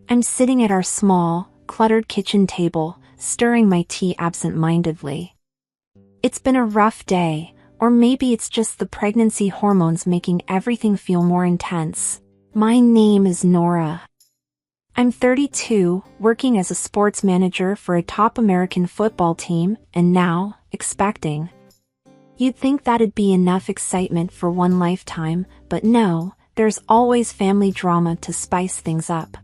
I'm sitting at our small, cluttered kitchen table, stirring my tea absent-mindedly. It's been a rough day, or maybe it's just the pregnancy hormones making everything feel more intense. My name is Nora. I'm 32, working as a sports manager for a top American football team, and now, expecting. You'd think that'd be enough excitement for one lifetime, but no, there's always family drama to spice things up.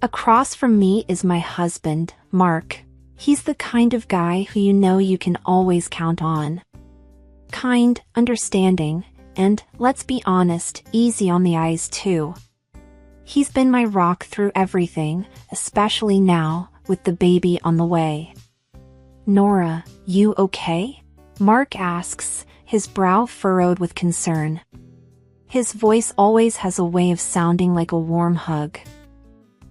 Across from me is my husband, Mark. He's the kind of guy who you know you can always count on. Kind, understanding, and, let's be honest, easy on the eyes too. He's been my rock through everything, especially now, with the baby on the way. Nora, you okay? Mark asks, his brow furrowed with concern. His voice always has a way of sounding like a warm hug.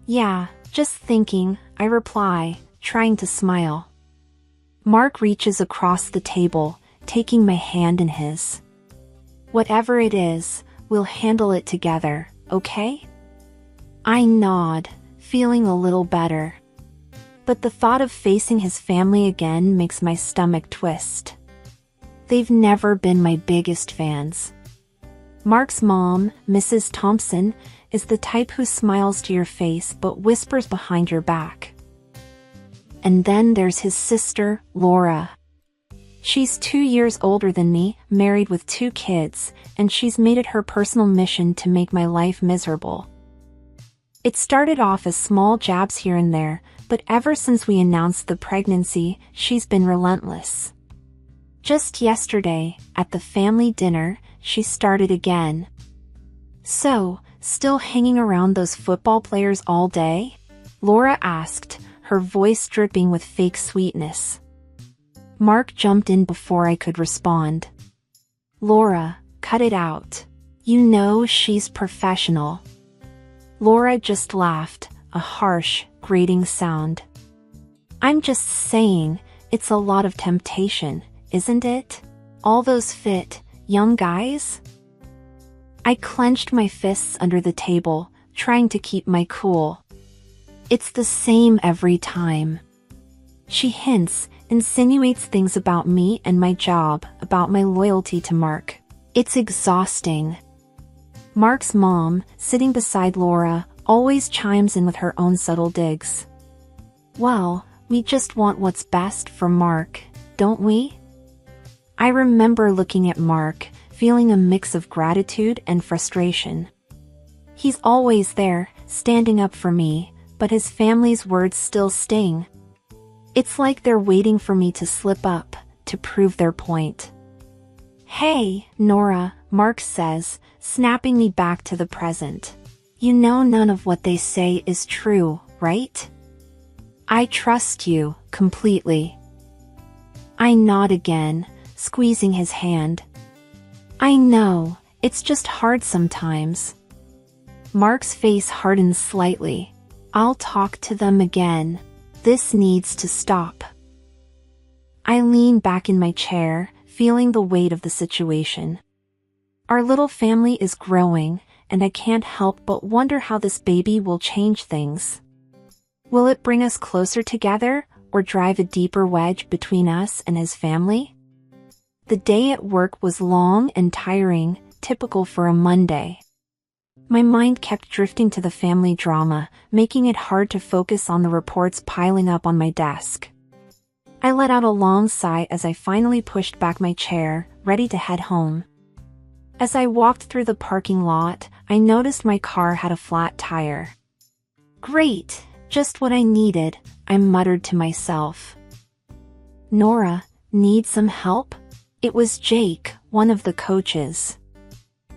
Yeah, just thinking, I reply, trying to smile. Mark reaches across the table, taking my hand in his. Whatever it is, we'll handle it together, okay? I nod, feeling a little better. But the thought of facing his family again makes my stomach twist. They've never been my biggest fans. Mark's mom, Mrs. Thompson, is the type who smiles to your face but whispers behind your back. And then there's his sister, Laura. She's 2 years older than me, married with 2 kids, and she's made it her personal mission to make my life miserable. It started off as small jabs here and there, but ever since we announced the pregnancy, she's been relentless. Just yesterday, at the family dinner, she started again. So, still hanging around those football players all day? Laura asked, her voice dripping with fake sweetness. Mark jumped in before I could respond. Laura, cut it out. You know she's professional. Laura just laughed, a harsh, grating sound. I'm just saying, it's a lot of temptation, isn't it? All those fit, young guys? I clenched my fists under the table, trying to keep my cool. It's the same every time. She hints, insinuates things about me and my job, about my loyalty to Mark. It's exhausting. Mark's mom, sitting beside Laura, always chimes in with her own subtle digs. Well, we just want what's best for Mark, don't we? I remember looking at Mark, feeling a mix of gratitude and frustration. He's always there, standing up for me, but his family's words still sting. It's like they're waiting for me to slip up, to prove their point. Hey, Nora, Mark says, snapping me back to the present. You know none of what they say is true, right? I trust you, completely. I nod again, squeezing his hand. I know, it's just hard sometimes. Mark's face hardens slightly. I'll talk to them again. This needs to stop. I lean back in my chair, feeling the weight of the situation. Our little family is growing, and I can't help but wonder how this baby will change things. Will it bring us closer together, or drive a deeper wedge between us and his family? The day at work was long and tiring, typical for a Monday. My mind kept drifting to the family drama, making it hard to focus on the reports piling up on my desk. I let out a long sigh as I finally pushed back my chair, ready to head home. As I walked through the parking lot, I noticed my car had a flat tire. Great, just what I needed, I muttered to myself. Nora, need some help? It was Jake, one of the coaches.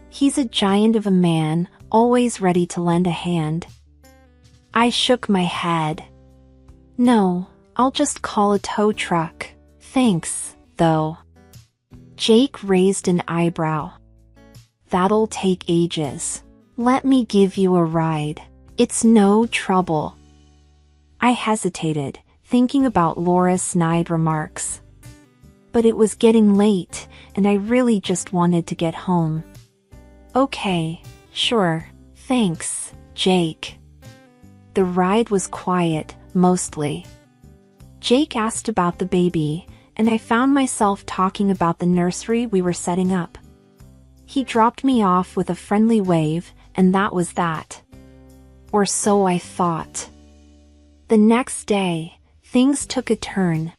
He's a giant of a man, always ready to lend a hand. I shook my head. No, I'll just call a tow truck. Thanks, though. Jake raised an eyebrow. That'll take ages. Let me give you a ride. It's no trouble. I hesitated, thinking about Laura's snide remarks. But it was getting late, and I really just wanted to get home. Okay, sure, thanks, Jake. The ride was quiet, mostly. Jake asked about the baby, and I found myself talking about the nursery we were setting up. He dropped me off with a friendly wave, and that was that. Or so I thought. The next day, things took a turn.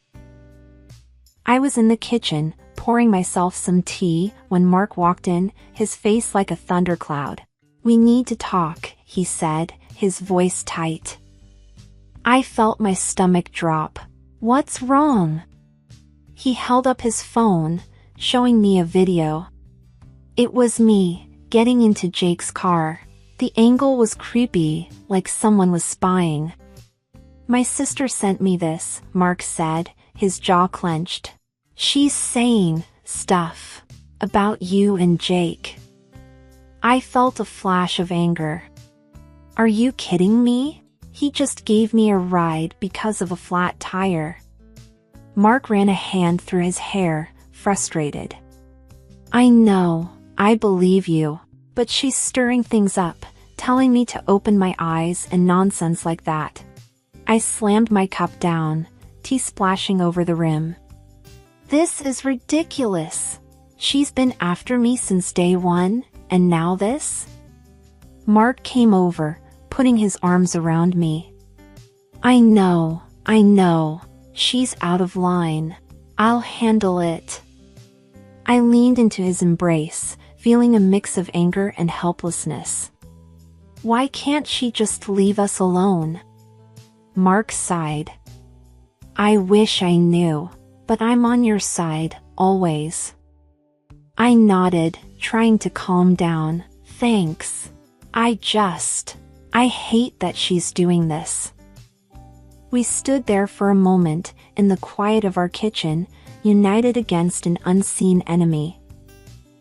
I was in the kitchen, pouring myself some tea, when Mark walked in, his face like a thundercloud. "We need to talk," he said, his voice tight. I felt my stomach drop. "What's wrong?" He held up his phone, showing me a video. It was me, getting into Jake's car. The angle was creepy, like someone was spying. "My sister sent me this," Mark said, his jaw clenched. "She's saying stuff about you and Jake." I felt a flash of anger. "Are you kidding me? He just gave me a ride because of a flat tire." Mark ran a hand through his hair, frustrated. "I know, I believe you, but she's stirring things up, telling me to open my eyes and nonsense like that." I slammed my cup down, tea splashing over the rim. "This is ridiculous. She's been after me since day one, and now this?" Mark came over, putting his arms around me. I know. She's out of line. I'll handle it." I leaned into his embrace, feeling a mix of anger and helplessness. "Why can't she just leave us alone?" Mark sighed. "I wish I knew, but I'm on your side, always." I nodded, trying to calm down. "Thanks. I hate that she's doing this." We stood there for a moment, in the quiet of our kitchen, united against an unseen enemy.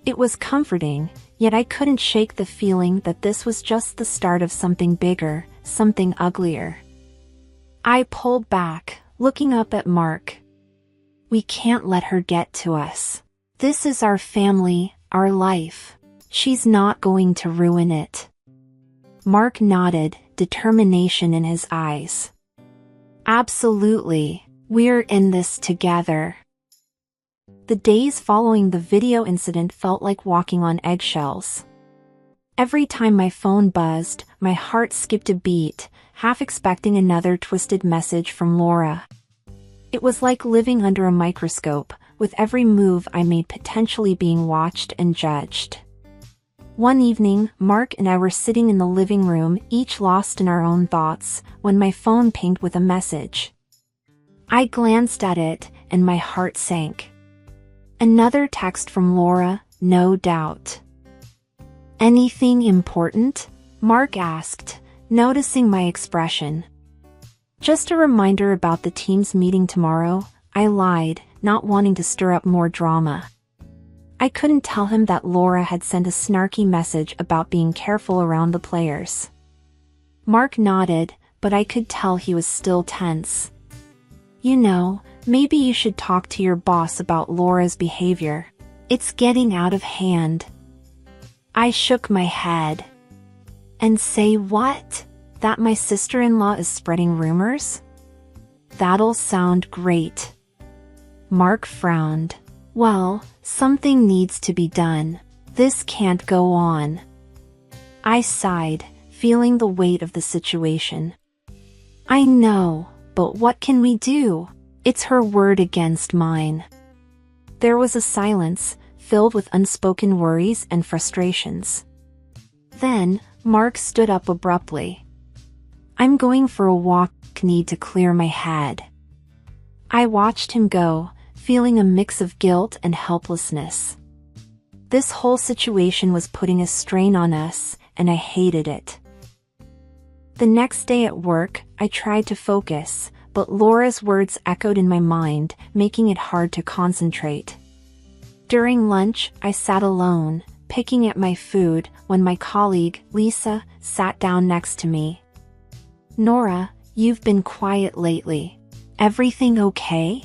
It was comforting, yet I couldn't shake the feeling that this was just the start of something bigger, something uglier. I pulled back, looking up at Mark. "We can't let her get to us. This is our family, our life. She's not going to ruin it." Mark nodded, determination in his eyes. "Absolutely, we're in this together." The days following the video incident felt like walking on eggshells. Every time my phone buzzed, my heart skipped a beat, half expecting another twisted message from Laura. It was like living under a microscope, with every move I made potentially being watched and judged. One evening, Mark and I were sitting in the living room, each lost in our own thoughts, when my phone pinged with a message. I glanced at it, and my heart sank. Another text from Laura, no doubt. "Anything important?" Mark asked, noticing my expression. "Just a reminder about the team's meeting tomorrow," I lied, not wanting to stir up more drama. I couldn't tell him that Laura had sent a snarky message about being careful around the players. Mark nodded, but I could tell he was still tense. "You know, maybe you should talk to your boss about Laura's behavior. It's getting out of hand." I shook my head. "And say what? That my sister-in-law is spreading rumors?" "That'll sound great." Mark frowned. "Well, something needs to be done. This can't go on." I sighed, feeling the weight of the situation. "I know, but what can we do? It's her word against mine." There was a silence, filled with unspoken worries and frustrations. Then, Mark stood up abruptly. "I'm going for a walk, need to clear my head." I watched him go, feeling a mix of guilt and helplessness. This whole situation was putting a strain on us, and I hated it. The next day at work, I tried to focus, but Laura's words echoed in my mind, making it hard to concentrate. During lunch, I sat alone, picking at my food, when my colleague, Lisa, sat down next to me. "Nora, you've been quiet lately. Everything okay?"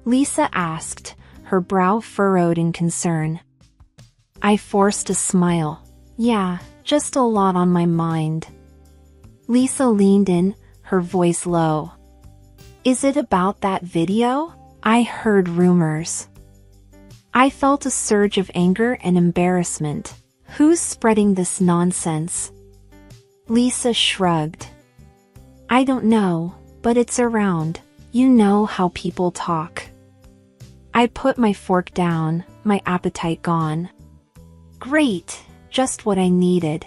Lisa asked, her brow furrowed in concern. I forced a smile. "Yeah, just a lot on my mind." Lisa leaned in, her voice low. Is it about that video? I heard rumors. I felt a surge of anger and embarrassment. Who's spreading this nonsense? Lisa shrugged. I don't know, but it's around. You know how people talk. I put my fork down, my appetite gone. Great, just what I needed.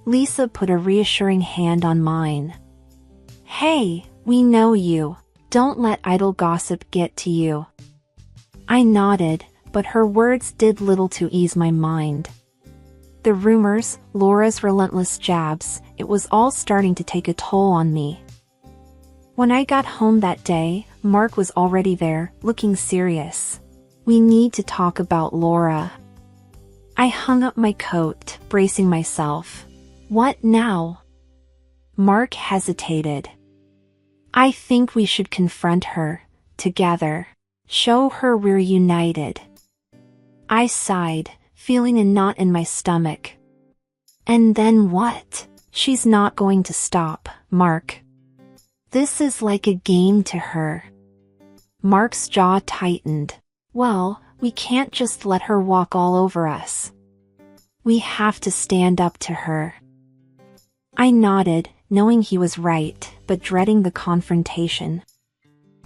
Lisa put a reassuring hand on mine. Hey, we know you. Don't let idle gossip get to you. I nodded, but her words did little to ease my mind. The rumors, Laura's relentless jabs, it was all starting to take a toll on me. When I got home that day, Mark was already there, looking serious. We need to talk about Laura. I hung up my coat, bracing myself. What now? Mark hesitated. I think we should confront her, together. Show her we're united. I sighed, feeling a knot in my stomach. And then what? She's not going to stop, Mark. This is like a game to her. Mark's jaw tightened. Well, we can't just let her walk all over us. We have to stand up to her. I nodded, knowing he was right, but dreading the confrontation.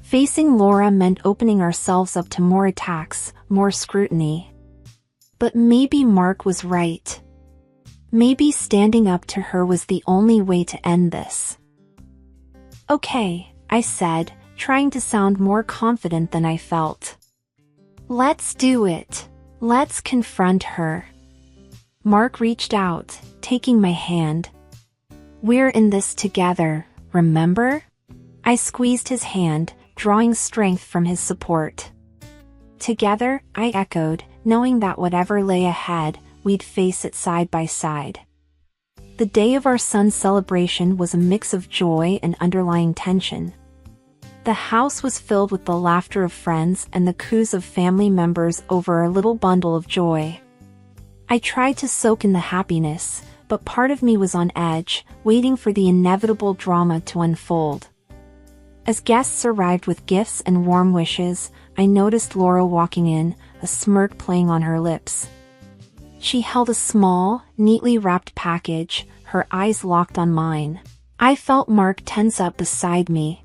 Facing Laura meant opening ourselves up to more attacks, more scrutiny. But maybe Mark was right. Maybe standing up to her was the only way to end this. Okay, I said, trying to sound more confident than I felt. Let's do it. Let's confront her. Mark reached out, taking my hand. We're in this together, remember? I squeezed his hand, drawing strength from his support. Together, I echoed, knowing that whatever lay ahead, we'd face it side by side. The day of our son's celebration was a mix of joy and underlying tension. The house was filled with the laughter of friends and the coos of family members over our little bundle of joy. I tried to soak in the happiness, but part of me was on edge, waiting for the inevitable drama to unfold. As guests arrived with gifts and warm wishes, I noticed Laura walking in, a smirk playing on her lips. She held a small, neatly wrapped package, her eyes locked on mine. I felt Mark tense up beside me.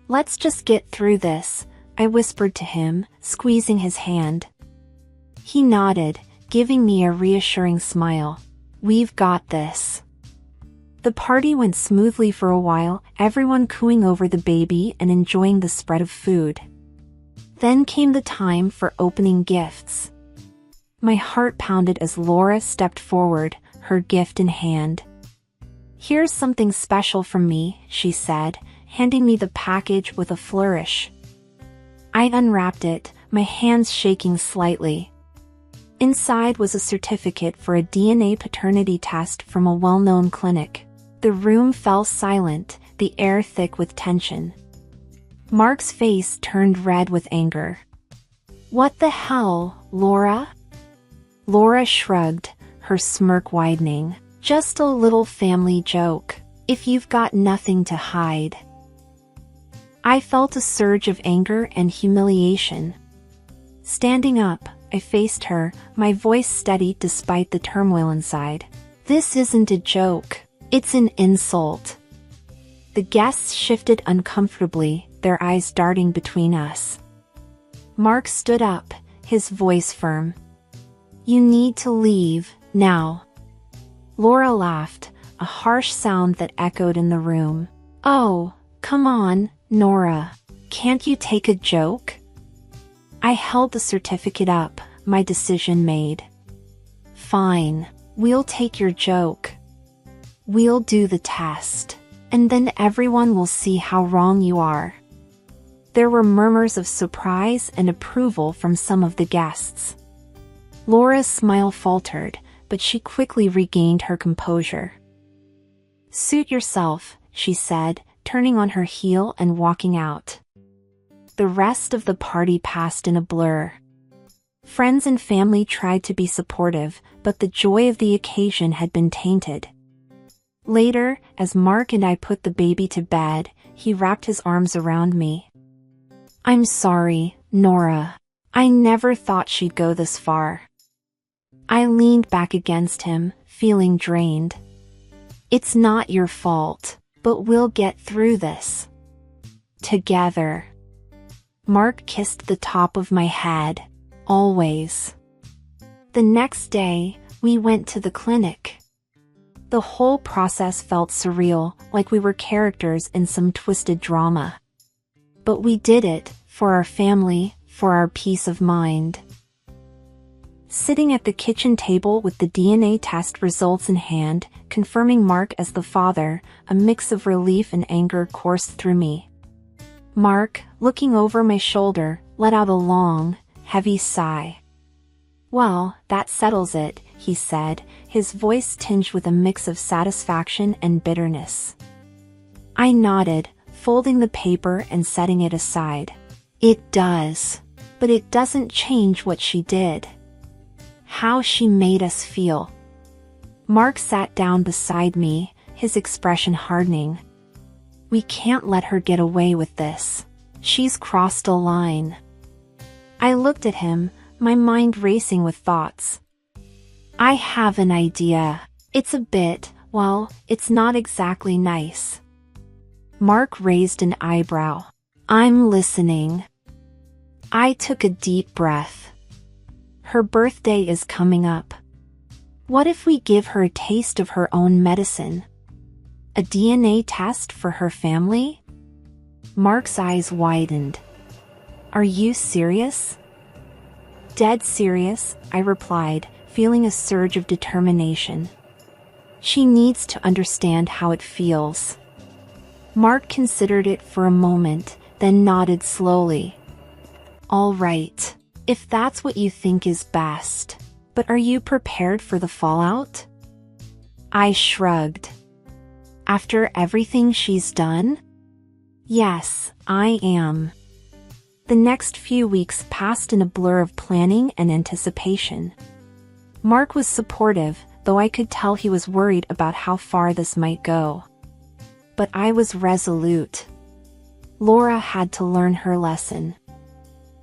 Let's just get through this, I whispered to him, squeezing his hand. He nodded, giving me a reassuring smile. We've got this. The party went smoothly for a while, everyone cooing over the baby and enjoying the spread of food. Then came the time for opening gifts. My heart pounded as Laura stepped forward, her gift in hand. Here's something special from me, she said, handing me the package with a flourish. I unwrapped it, my hands shaking slightly. Inside was a certificate for a DNA paternity test from a well-known clinic. The room fell silent, the air thick with tension. Mark's face turned red with anger. What the hell, Laura? Laura shrugged, her smirk widening. Just a little family joke, if you've got nothing to hide. I felt a surge of anger and humiliation. Standing up, I faced her, my voice steady despite the turmoil inside. This isn't a joke, it's an insult. The guests shifted uncomfortably, their eyes darting between us. Mark stood up, his voice firm. You need to leave, now. Laura laughed, a harsh sound that echoed in the room. Oh, come on, Nora. Can't you take a joke? I held the certificate up, my decision made. Fine, we'll take your joke. We'll do the test, and then everyone will see how wrong you are. There were murmurs of surprise and approval from some of the guests. Laura's smile faltered, but she quickly regained her composure. Suit yourself, she said, turning on her heel and walking out. The rest of the party passed in a blur. Friends and family tried to be supportive, but the joy of the occasion had been tainted. Later, as Mark and I put the baby to bed, he wrapped his arms around me. "I'm sorry, Nora. I never thought she'd go this far." I leaned back against him, feeling drained. "It's not your fault, but we'll get through this together." Mark kissed the top of my head. "Always." The next day, we went to the clinic. The whole process felt surreal, like we were characters in some twisted drama. But we did it, for our family, for our peace of mind. Sitting at the kitchen table with the DNA test results in hand, confirming Mark as the father, a mix of relief and anger coursed through me. Mark, looking over my shoulder, let out a long, heavy sigh. "Well, that settles it," he said, his voice tinged with a mix of satisfaction and bitterness. I nodded, folding the paper and setting it aside. "It does. But it doesn't change what she did. How she made us feel." Mark sat down beside me, his expression hardening. "We can't let her get away with this. She's crossed a line." I looked at him, my mind racing with thoughts. "I have an idea. It's a bit, well, it's not exactly nice." Mark raised an eyebrow. "I'm listening." I took a deep breath. "Her birthday is coming up. What if we give her a taste of her own medicine? A DNA test for her family?" Mark's eyes widened. "Are you serious?" "Dead serious," I replied, feeling a surge of determination. "She needs to understand how it feels." Mark considered it for a moment, then nodded slowly. "All right, if that's what you think is best. But are you prepared for the fallout?" I shrugged. "After everything she's done?" "Yes, I am." The next few weeks passed in a blur of planning and anticipation. Mark was supportive, though I could tell he was worried about how far this might go. But I was resolute. Laura had to learn her lesson.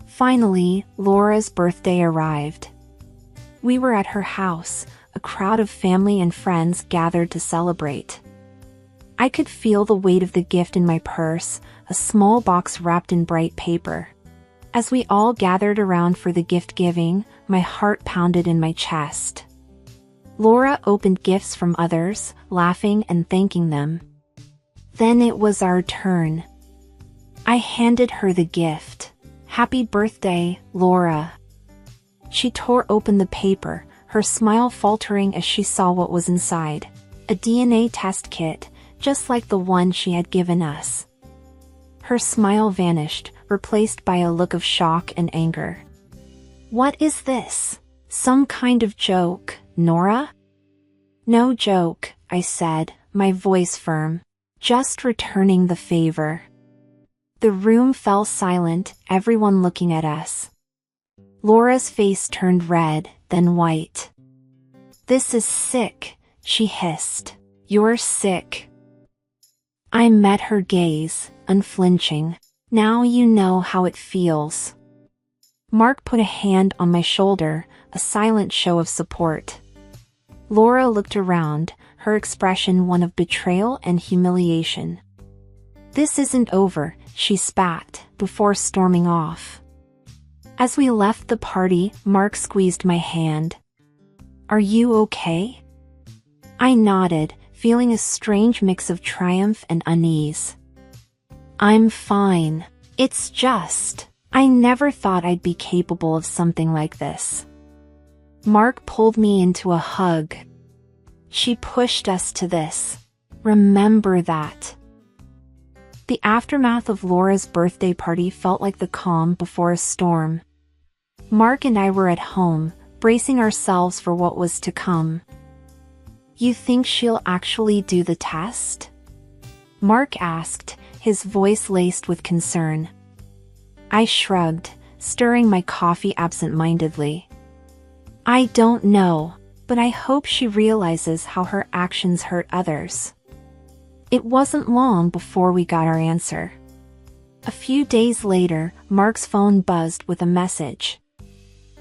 Finally, Laura's birthday arrived. We were at her house, a crowd of family and friends gathered to celebrate. I could feel the weight of the gift in my purse, a small box wrapped in bright paper. As we all gathered around for the gift giving, my heart pounded in my chest. Laura opened gifts from others, laughing and thanking them. Then it was our turn. I handed her the gift. "Happy birthday, Laura." She tore open the paper, her smile faltering as she saw what was inside. A DNA test kit, just like the one she had given us. Her smile vanished, replaced by a look of shock and anger. "What is this? Some kind of joke, Nora?" "No joke," I said, my voice firm. "Just returning the favor." The room fell silent, everyone looking at us. Laura's face turned red, then white. "This is sick," she hissed. "You're sick." I met her gaze, unflinching. "Now you know how it feels." Mark put a hand on my shoulder, a silent show of support. Laura looked around, her expression one of betrayal and humiliation. "This isn't over," she spat, before storming off. As we left the party, Mark squeezed my hand. "Are you okay?" I nodded, feeling a strange mix of triumph and unease. "I'm fine. It's just, I never thought I'd be capable of something like this." Mark pulled me into a hug. "She pushed us to this. Remember that." The aftermath of Laura's birthday party felt like the calm before a storm. Mark and I were at home, bracing ourselves for what was to come. "You think she'll actually do the test?" Mark asked, his voice laced with concern. I shrugged, stirring my coffee absent-mindedly. "I don't know, but I hope she realizes how her actions hurt others." It wasn't long before we got our answer. A few days later, Mark's phone buzzed with a message.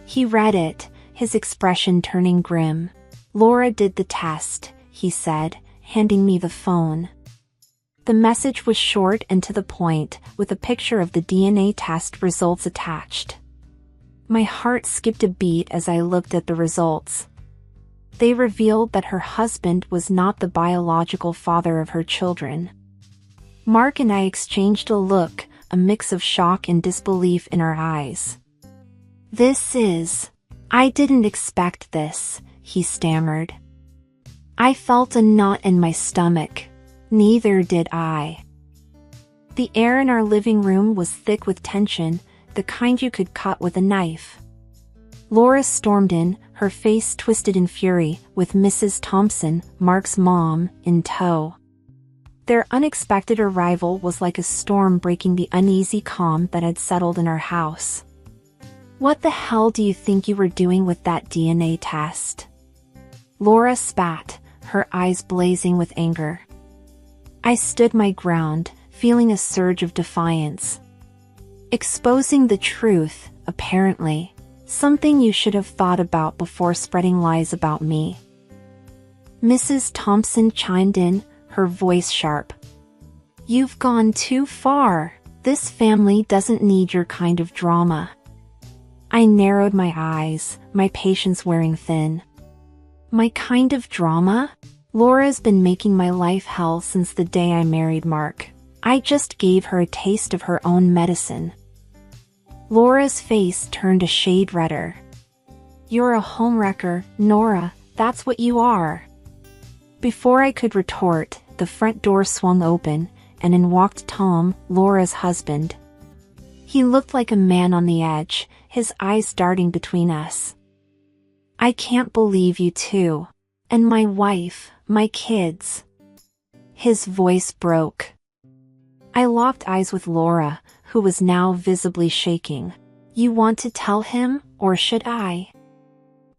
He read it, his expression turning grim. "Laura did the test," he said, handing me the phone. The message was short and to the point, with a picture of the DNA test results attached. My heart skipped a beat as I looked at the results. They revealed that her husband was not the biological father of her children. Mark and I exchanged a look, a mix of shock and disbelief in our eyes. I didn't expect this," he stammered. I felt a knot in my stomach. Neither did I. The air in our living room was thick with tension, the kind you could cut with a knife. Laura stormed in, her face twisted in fury, with Mrs. Thompson, Mark's mom, in tow. Their unexpected arrival was like a storm breaking the uneasy calm that had settled in our house. "What the hell do you think you were doing with that DNA test?" Laura spat, her eyes blazing with anger. I stood my ground, feeling a surge of defiance. "Exposing the truth, apparently. Something you should have thought about before spreading lies about me." Mrs. Thompson chimed in, her voice sharp. "You've gone too far. This family doesn't need your kind of drama." I narrowed my eyes, my patience wearing thin. My kind of drama? Laura's been making my life hell since the day I married Mark. I just gave her a taste of her own medicine. Laura's face turned a shade redder. "You're a homewrecker, Nora, that's what you are." Before I could retort, the front door swung open, and in walked Tom, Laura's husband. He looked like a man on the edge, his eyes darting between us. "I can't believe you two. And my wife, my kids." His voice broke. I locked eyes with Laura, who was now visibly shaking. "You want to tell him, or should I?"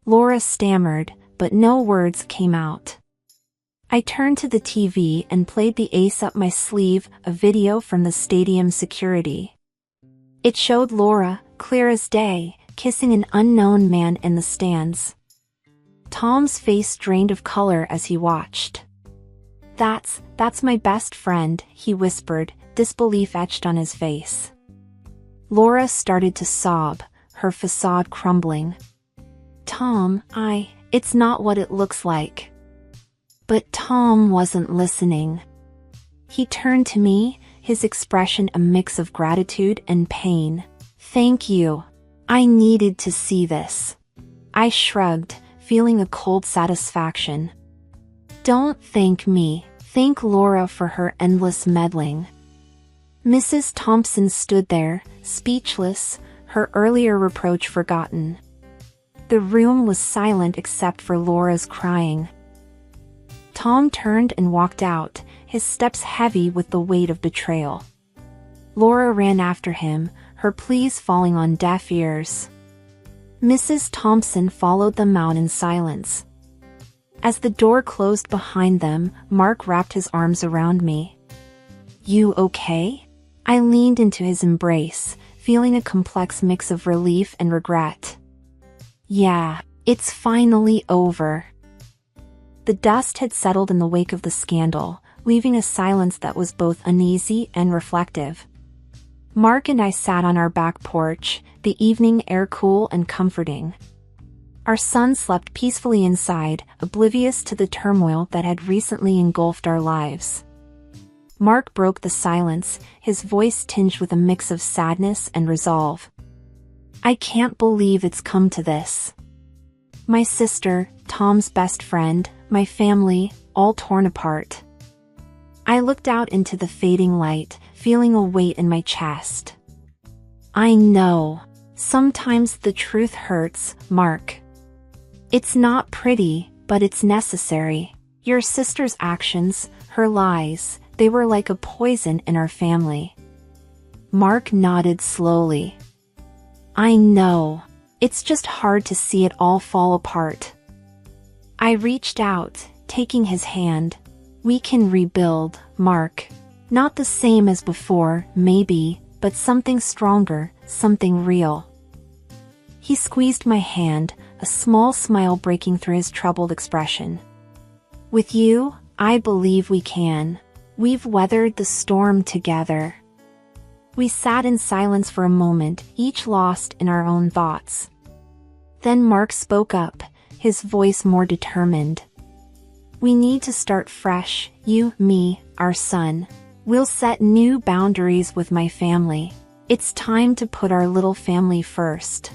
Laura stammered, but no words came out. I turned to the TV and played the ace up my sleeve, a video from the stadium security. It showed Laura, clear as day, kissing an unknown man in the stands. Tom's face drained of color as he watched. That's my best friend," he whispered, disbelief etched on his face. Laura started to sob, her facade crumbling. "Tom, it's not what it looks like." But Tom wasn't listening. He turned to me, his expression a mix of gratitude and pain. "Thank you. I needed to see this." I shrugged, feeling a cold satisfaction. "Don't thank me, thank Laura for her endless meddling." Mrs. Thompson stood there, speechless, her earlier reproach forgotten. The room was silent except for Laura's crying. Tom turned and walked out, his steps heavy with the weight of betrayal. Laura ran after him, her pleas falling on deaf ears. Mrs. Thompson followed them out in silence. As the door closed behind them, Mark wrapped his arms around me. "You okay?" I leaned into his embrace, feeling a complex mix of relief and regret. "Yeah, it's finally over." The dust had settled in the wake of the scandal, leaving a silence that was both uneasy and reflective. Mark and I sat on our back porch, the evening air cool and comforting. Our son slept peacefully inside, oblivious to the turmoil that had recently engulfed our lives. Mark broke the silence, his voice tinged with a mix of sadness and resolve. "I can't believe it's come to this. My sister, Tom's best friend, my family, all torn apart." I looked out into the fading light, feeling a weight in my chest. "I know. Sometimes the truth hurts, Mark. It's not pretty, but it's necessary. Your sister's actions, her lies, they were like a poison in our family." Mark nodded slowly. "I know. It's just hard to see it all fall apart." I reached out, taking his hand. We can rebuild, Mark. Not the same as before, maybe, but something stronger, something real. He squeezed my hand, a small smile breaking through his troubled expression. With you, I believe we can. We've weathered the storm together. We sat in silence for a moment, each lost in our own thoughts. Then Mark spoke up, his voice more determined. We need to start fresh, you, me, our son. We'll set new boundaries with my family. It's time to put our little family first.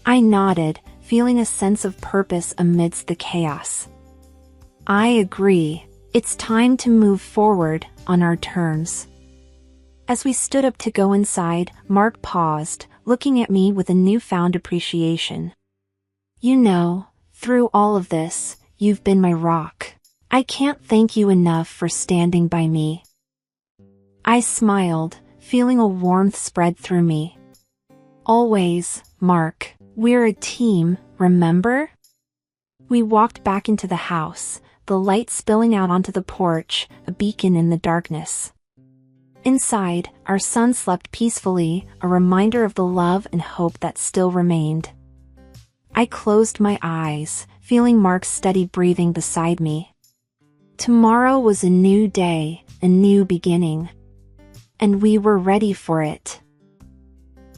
I nodded, feeling a sense of purpose amidst the chaos. I agree. It's time to move forward on our terms. As we stood up to go inside, Mark paused, looking at me with a newfound appreciation. You know, through all of this, you've been my rock. I can't thank you enough for standing by me. I smiled, feeling a warmth spread through me. Always, Mark. We're a team, remember? We walked back into the house, the light spilling out onto the porch, a beacon in the darkness. Inside, our son slept peacefully, a reminder of the love and hope that still remained. I closed my eyes, feeling Mark's steady breathing beside me. Tomorrow was a new day, a new beginning. And we were ready for it.